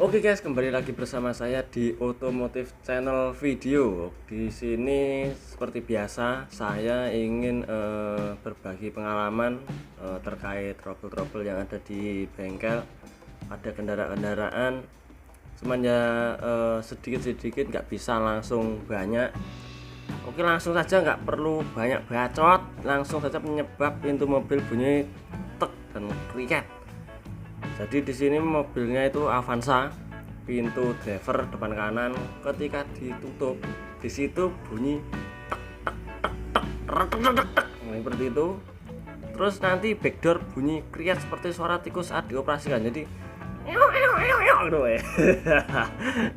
Oke guys, kembali lagi bersama saya di Otomotif Channel Video. Di sini seperti biasa saya ingin berbagi pengalaman terkait trouble-trouble yang ada di bengkel. Ada kendaraan-kendaraan, cuman ya sedikit-sedikit, nggak bisa langsung banyak. Oke, langsung saja, nggak perlu banyak bacot, langsung saja penyebab pintu mobil bunyi tek dan kriket. Jadi di sini mobilnya itu Avanza, pintu driver depan kanan ketika ditutup di situ bunyi seperti itu. Terus nanti backdoor bunyi kriat seperti suara tikus saat dioperasikan. Jadi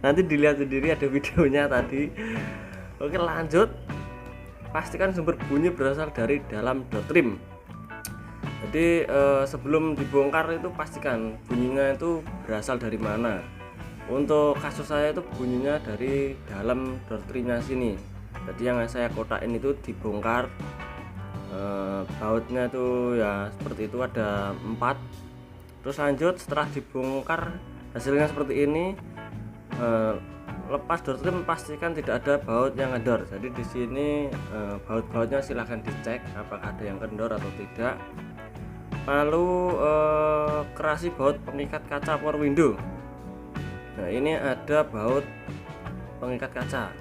nanti dilihat sendiri, ada videonya tadi. Oke, lanjut. Pastikan sumber bunyi berasal dari dalam door trim. Jadi sebelum dibongkar itu pastikan bunyinya itu berasal dari mana. Untuk kasus saya itu bunyinya dari dalam door trimnya sini. Jadi yang saya kotakin itu dibongkar, bautnya itu ya seperti itu, ada 4. Terus lanjut, setelah dibongkar hasilnya seperti ini. Lepas door trim pastikan tidak ada baut yang kendor. Jadi di sini baut-bautnya silahkan dicek apakah ada yang kendor atau tidak. Lalu kerasi baut pengikat kaca power window. Nah, ini ada baut pengikat kaca.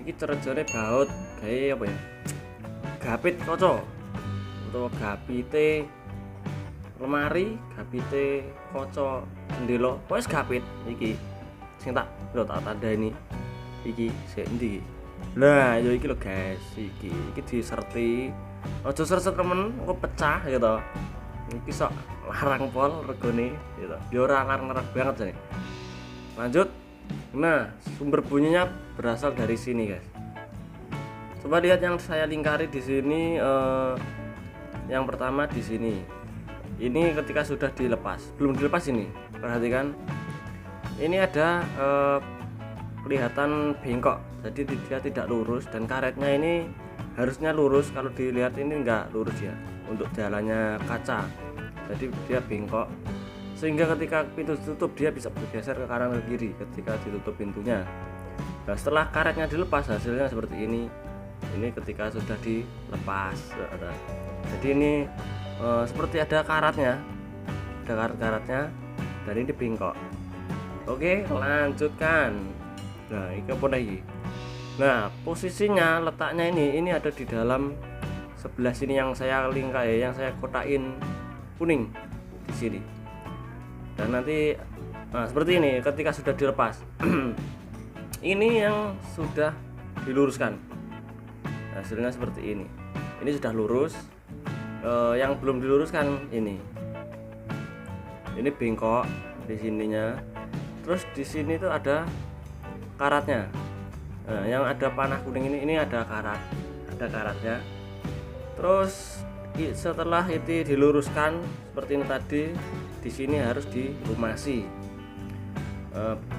Ini cerjone baut kayak apa ya? Gapit kaca atau gapite lemari, gapite kaca jendela. Wes gapit iki sing tak tanda ini. Iki sik endi? Lah, yo iki lho guys, iki diserti. Ojo seret temen, kok pecah gitu. Iki sok larang pol regone gitu. Ya ora larang-larang banget jane. Lanjut. Nah, sumber bunyinya berasal dari sini, guys. Coba lihat yang saya lingkari di sini. Yang pertama di sini. Ini ketika sudah dilepas, belum dilepas ini. Perhatikan. Ini ada kelihatan bengkok. Jadi dia tidak lurus dan karetnya ini harusnya lurus. Kalau dilihat ini enggak lurus ya untuk jalannya kaca. Jadi dia bengkok sehingga ketika pintu ditutup dia bisa bergeser ke kanan ke kiri ketika ditutup pintunya. Nah, setelah karetnya dilepas hasilnya seperti ini. Ini ketika sudah dilepas. Jadi ini seperti ada karatnya, ada karat-karatnya, dan ini bengkok. Oke, lanjutkan. Nah, ini apa lagi? Nah, posisinya letaknya ini ada di dalam sebelah sini yang saya lingkai, yang saya kotakin kuning di sini. Dan nanti seperti ini ketika sudah dilepas. Ini yang sudah diluruskan. Hasilnya seperti ini. Ini sudah lurus. Yang belum diluruskan ini. Ini bengkok di sininya. Terus di sini tuh ada karatnya. Nah, yang ada panah kuning ini ada karatnya. Terus setelah itu diluruskan seperti ini tadi, di sini harus dilumasi.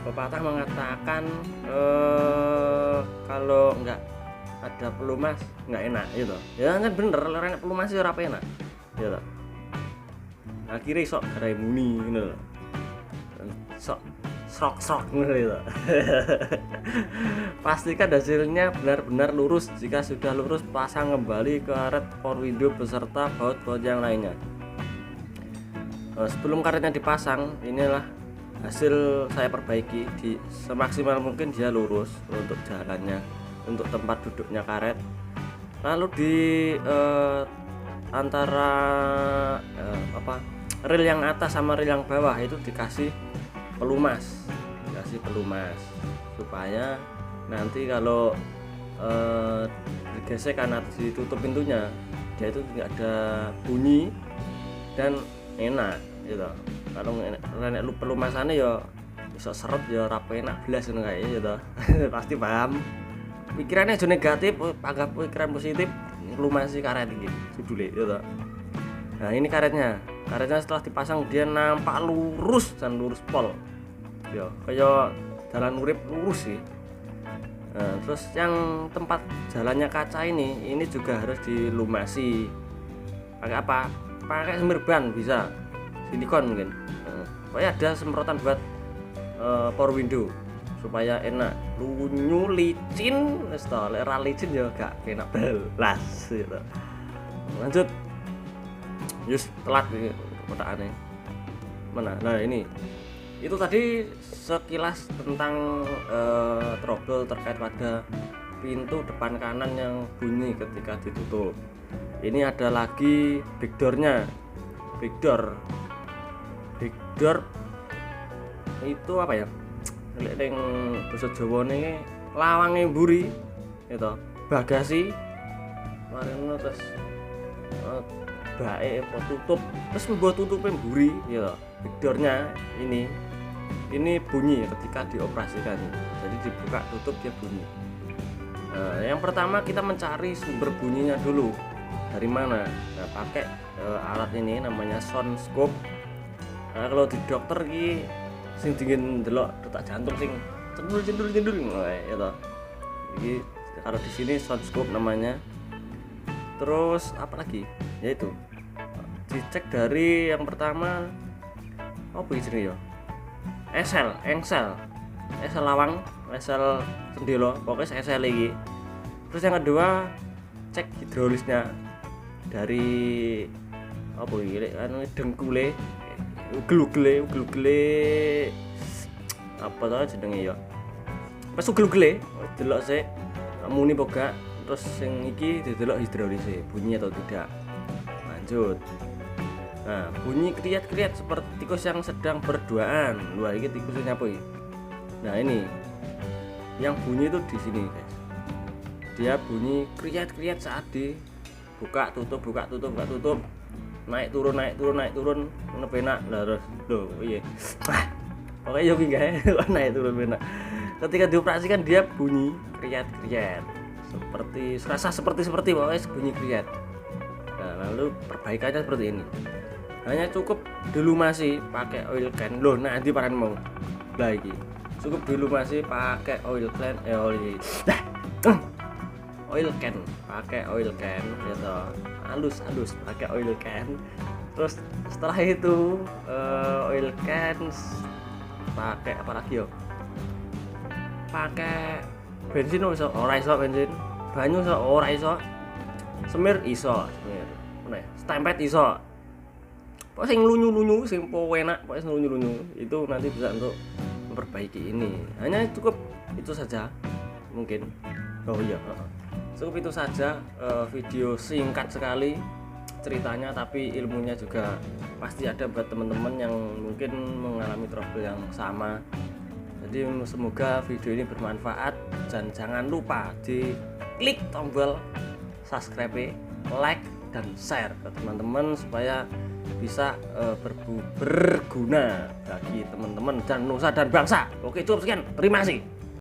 Pepatah mengatakan kalau enggak ada pelumas enggak enak gitu. Ya kan bener, enak pelumasi ora enak. Gitu. Akhirnya sok garai muni gitu. Sok srok gitu. Pastikan hasilnya benar-benar lurus. Jika sudah lurus, pasang kembali karet power window beserta baut-baut yang lainnya. Sebelum karetnya dipasang, inilah hasil saya perbaiki. Di semaksimal mungkin dia lurus untuk jalannya, untuk tempat duduknya karet. Lalu di antara rel yang atas sama rel yang bawah itu dikasih pelumas supaya nanti kalau digesek karena ditutup pintunya, dia itu tidak ada bunyi dan enak gitu. Kalau enak lu pelumasannya ya bisa seret ya ora enak blas ngono kae gitu. Pasti paham. Pikirannya aja negatif, anggap pikiran positif, lumasi karet iki judule gitu. Nah, ini karetnya setelah dipasang dia nampak lurus dan lurus pol. Ya, kayak jalan urip lurus sih. Nah, terus yang tempat jalannya kaca ini juga harus dilumasi. Pakai apa? Pakai semirban bisa, silikon mungkin. Pokoknya ada semprotan buat power window supaya enak lunyu licin wis to, lek ra licin ya gak enak belas gitu. Lanjut yus telat iki kotakane mana. Nah ini itu tadi sekilas tentang trouble terkait pada pintu depan kanan yang bunyi ketika ditutup. Ini ada lagi backdoor-nya. Backdoor itu apa ya, lek ning basa Jawane lawange mburi gitu, bagasi mari ngono terus bae tutup terus membuat tutupnya mburi ya. Backdoor-nya ini bunyi ketika dioperasikan, jadi dibuka tutup dia bunyi. Yang pertama kita mencari sumber bunyinya dulu dari mana. Nah, pakai alat ini namanya sound scope. Nah, kalau di dokter ki sing dingin delok detak jantung sing cendul gitu. Jadi kalau di sini sound scope namanya. Terus apa lagi? Yaitu dicek dari yang pertama apa jenenge ya? Engsel lawang, engsel jendela, pokoknya engsel iki. Terus yang kedua cek hidrolisnya dari apa iki anu dengkule, ugel-ugele apa to jenenge ya. Pas ugel-ugele delok sik muni apa. Terus yang iki didelok hidrolisnya bunyi atau tidak. Lanjut. Nah, bunyi kriat-kriat seperti tikus yang sedang berduaan. Wah, ini tikusnya apa ini? Nah, ini yang bunyi itu di sini, guys. Dia bunyi kriat-kriat saat dibuka tutup, naik turun, penak lah loh, iya. Oke, yo ki guys, naik turun penak. Ketika dioperasikan dia bunyi kriat-kriat. Seperti pokoknya bunyi kriat. Nah, lalu perbaikannya seperti ini. Hanya cukup dilumasi pakai oil can. Loh, nanti paran mau lagi. Cukup dilumasi pakai oil can, oil can, pakai oil can gitu. Halus pakai oil can. Terus setelah itu oil can pakai apa lagi yo? Pakai bensin iso, ora iso bensin. Banyu iso, ora iso. Semir iso, semir. Nah, stempet iso. Pokoknya sing lunyu-lunyu, sing enak, pokoknya sing lunyu-lunyu itu nanti bisa untuk memperbaiki ini. Hanya cukup itu saja mungkin. Oh iya, cukup itu saja video singkat sekali ceritanya, tapi ilmunya juga pasti ada buat teman-teman yang mungkin mengalami trouble yang sama. Jadi semoga video ini bermanfaat dan jangan lupa di klik tombol subscribe, like dan share ke teman-teman supaya bisa berguna bagi teman-teman dan nusa dan bangsa. Oke, cukup sekian. Terima kasih.